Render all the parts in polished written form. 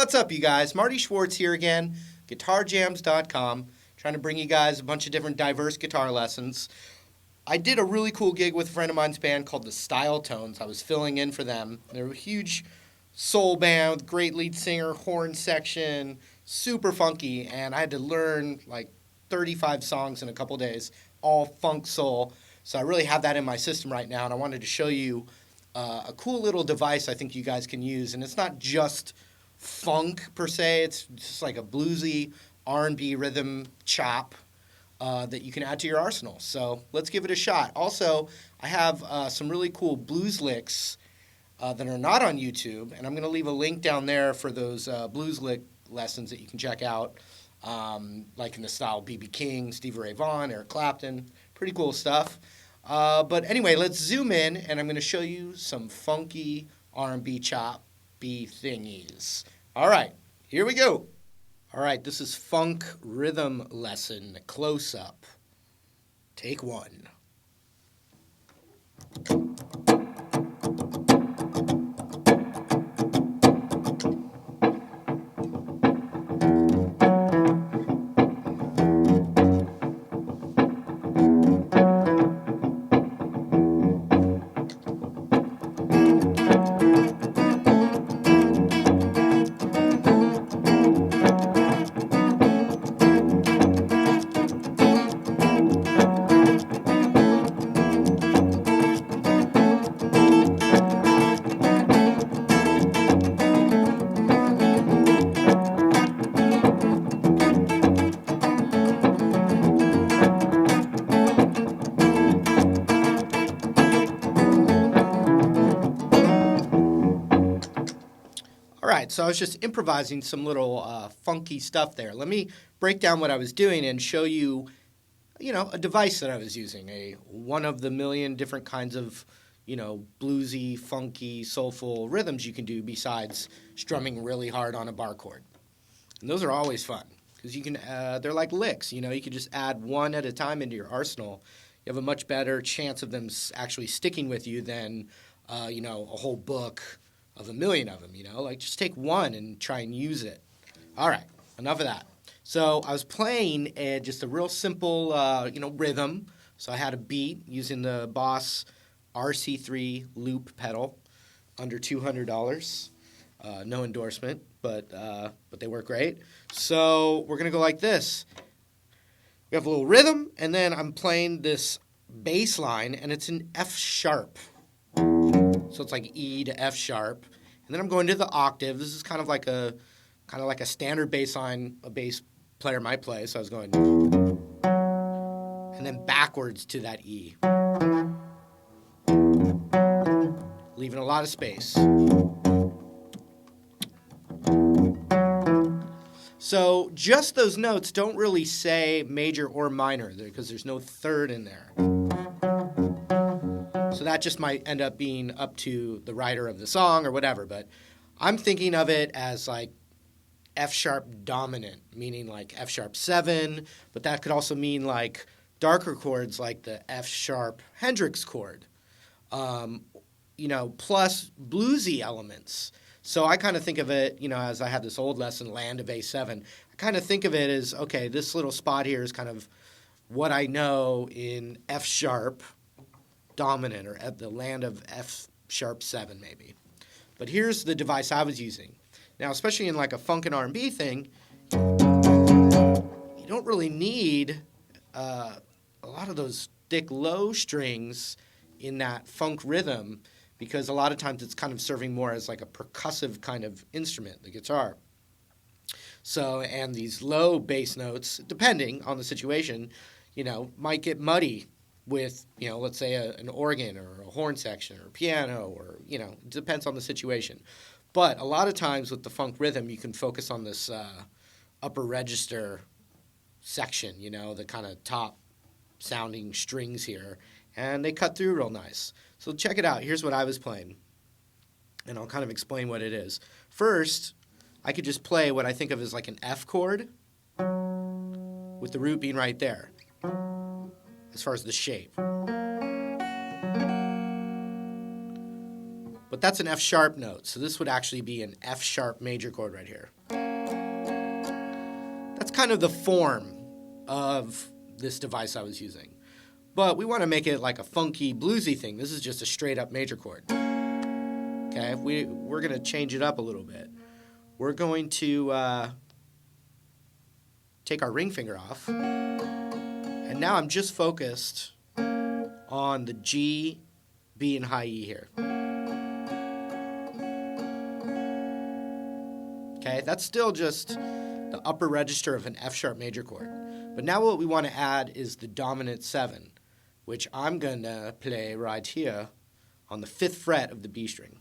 What's up, you guys? Marty Schwartz here again, guitarjams.com, trying to bring you guys a bunch of different diverse guitar lessons. I did a really cool gig with a friend of mine's band called the Style Tones. I was filling in for them. They're a huge soul band with great lead singer, horn section, super funky, and I had to learn like 35 songs in a couple days, all funk soul. So I really have that in my system right now, and I wanted to show you a cool little device I think you guys can use. And it's not just funk per se, it's just like a bluesy R&B rhythm chop that you can add to your arsenal. So let's give it a shot. Also, I have some really cool blues licks that are not on YouTube, and I'm going to leave a link down there for those blues lick lessons that you can check out, like in the style of B.B. King, Stevie Ray Vaughan, Eric Clapton. Pretty cool stuff. But anyway, let's zoom in, and I'm going to show you some funky R&B chop thingies. All right, here we go. All right, this is funk rhythm lesson close up. Take one. All right, so I was just improvising some little funky stuff there. Let me break down what I was doing and show you, a device that I was using, a one of the million different kinds of, bluesy, funky, soulful rhythms you can do besides strumming really hard on a bar chord. And those are always fun because you can, they're like licks, you can just add one at a time into your arsenal. You have a much better chance of them actually sticking with you than, a whole book of a million of them, like just take one and try and use it. All right, enough of that. So I was playing just a real simple, rhythm. So I had a beat using the Boss RC3 loop pedal, under $200. No endorsement, but they work great. So we're gonna go like this. We have a little rhythm, and then I'm playing this bass line, and it's an F sharp. So it's like E to F sharp, and then I'm going to the octave. This is kind of like a standard bass line a bass player might play. So I was going, and then backwards to that E, leaving a lot of space. So just those notes don't really say major or minor because there's no third in there. So that just might end up being up to the writer of the song or whatever, but I'm thinking of it as like F sharp dominant, meaning like F sharp 7, but that could also mean like darker chords like the F sharp Hendrix chord, plus bluesy elements. So I kind of think of it, as I had this old lesson, Land of A7, I kind of think of it as, okay, this little spot here is kind of what I know in F sharp dominant, or at the land of F sharp 7 maybe. But here's the device I was using. Now, especially in like a funk and R&B thing, you don't really need a lot of those thick low strings in that funk rhythm because a lot of times it's kind of serving more as like a percussive kind of instrument, the guitar. So, and these low bass notes, depending on the situation, might get muddy with, let's say an organ or a horn section or a piano or, it depends on the situation. But a lot of times with the funk rhythm, you can focus on this upper register section, the kind of top sounding strings here, and they cut through real nice. So check it out. Here's what I was playing, and I'll kind of explain what it is. First, I could just play what I think of as like an F chord with the root being right there, as far as the shape. but that's an F sharp note. So this would actually be an F sharp major chord right here. That's kind of the form of this device I was using. But we want to make it like a funky bluesy thing. This is just a straight up major chord. Okay, we're going to change it up a little bit. We're going to take our ring finger off. And now I'm just focused on the G, B, and high E here. Okay, that's still just the upper register of an F sharp major chord. But now what we want to add is the dominant 7, which I'm going to play right here on the 5th fret of the B string.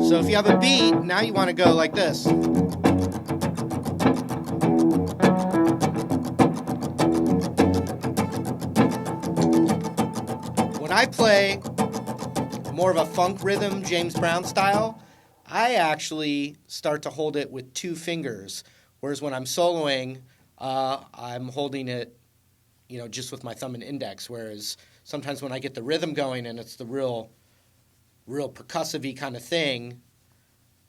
So if you have a beat, now you want to go like this. When I play more of a funk rhythm, James Brown style, I actually start to hold it with 2 fingers. Whereas when I'm soloing, I'm holding it, just with my thumb and index. Whereas sometimes when I get the rhythm going and it's the real percussive-y kind of thing,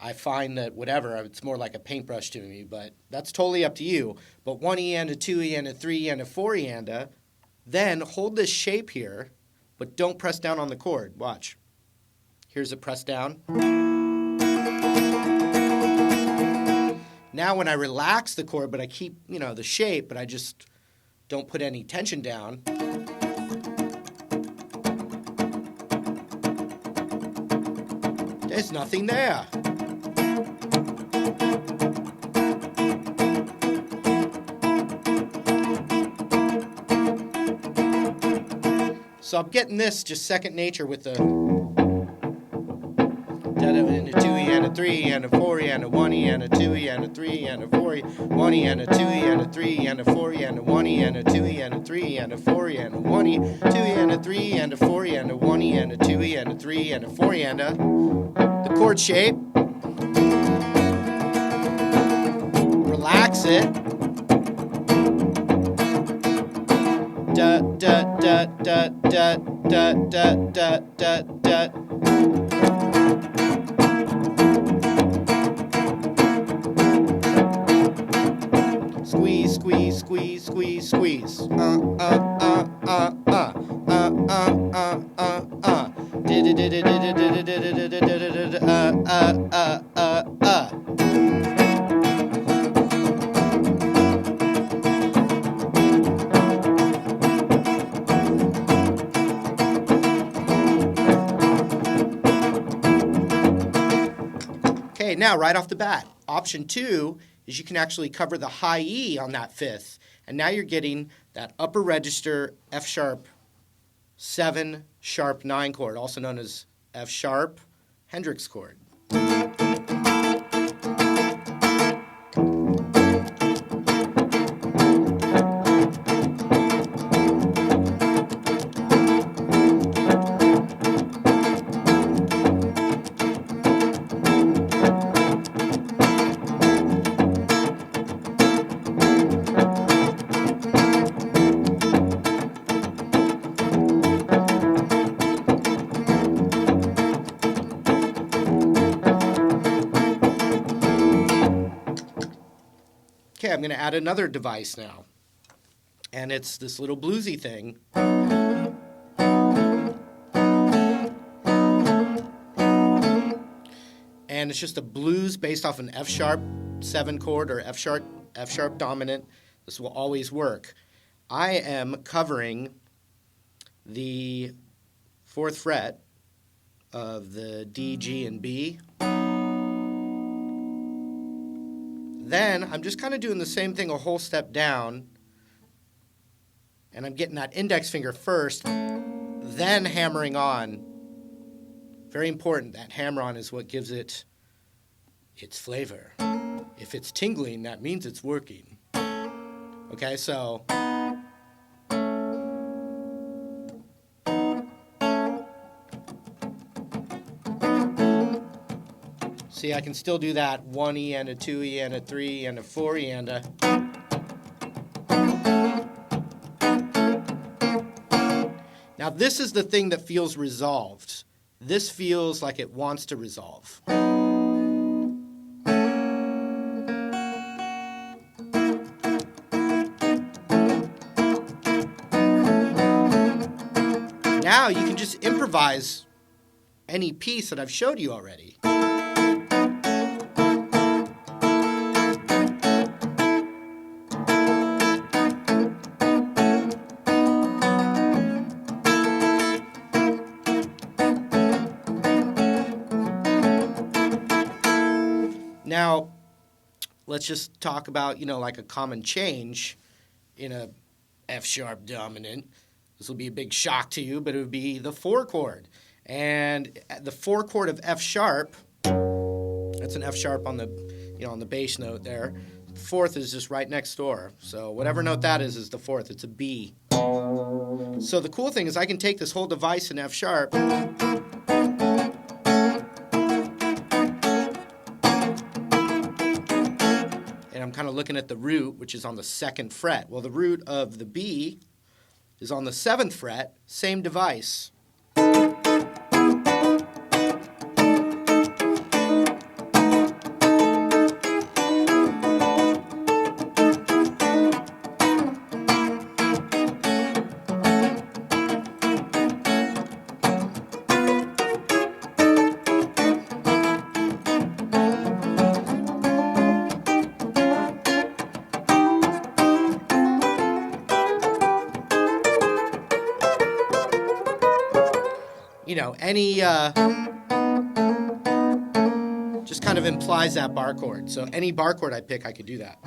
I find that it's more like a paintbrush to me, but that's totally up to you. But 1 E and a 2 E and a 3 E and a 4 E and a, then hold this shape here, but don't press down on the chord. Watch. Here's a press down. Now when I relax the chord, but I keep, the shape, but I just don't put any tension down, there's nothing there. So I'm getting this just second nature with the and a 2 E and a 3 E and a 4 E and a 1 E and a 2 E and a 3 E and a 4 E, 1 E and a 2 E and a 3 E and a 4 E and a 1 E and a 2 E and a 3 E and a 4 E and a 1 E, 2 E and a 3 E and a 4 E and a 1 E and a 2 E and a 3 E and a 4 E and a, the chord shape, relax it, da da da da da da da da da da. Squeeze, squeeze, squeeze, squeeze, squeeze. Okay, now right off the bat, option 2 is you can actually cover the high E on that 5th, and now you're getting that upper register F sharp 7 sharp 9 chord, also known as F sharp Hendrix chord. Okay, I'm going to add another device now, and it's this little bluesy thing. And it's just a blues based off an F sharp 7 chord or F sharp dominant. This will always work. I am covering the 4th fret of the D, G, and B. Then I'm just kind of doing the same thing a whole step down, and I'm getting that index finger first, then hammering on. Very important, that hammer on is what gives it its flavor. If it's tingling, that means it's working. Okay, so see, I can still do that 1 E and a 2 E and a 3 E and a 4 E and a. Now this is the thing that feels resolved. This feels like it wants to resolve. Now you can just improvise any piece that I've showed you already. Now, let's just talk about, like a common change in a F sharp dominant. This will be a big shock to you, but it would be the 4 chord. And the 4 chord of F sharp, that's an F sharp on the, on the bass note there. Fourth is just right next door. So whatever note that is the fourth. It's a B. So the cool thing is I can take this whole device in F sharp and I'm kind of looking at the root, which is on the 2nd fret. Well, the root of the B is on the 7th fret, same device. Any just kind of implies that bar chord. So any bar chord I pick, I could do that.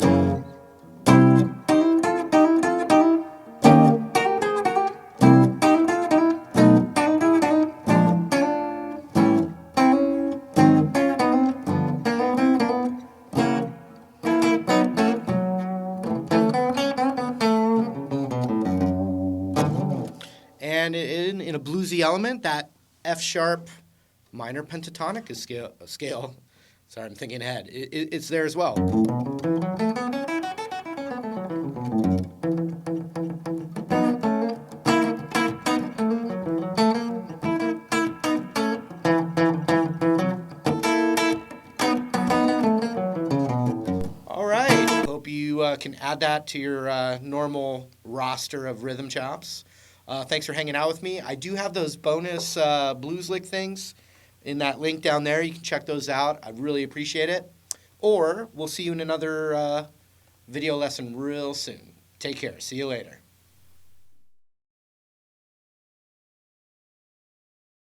And in a bluesy element, that F sharp minor pentatonic is scale. Sorry, I'm thinking ahead. It's there as well. All right. Hope you can add that to your normal roster of rhythm chops. Thanks for hanging out with me. I do have those bonus blues lick things in that link down there. You can check those out. I really appreciate it. Or we'll see you in another video lesson real soon. Take care. See you later.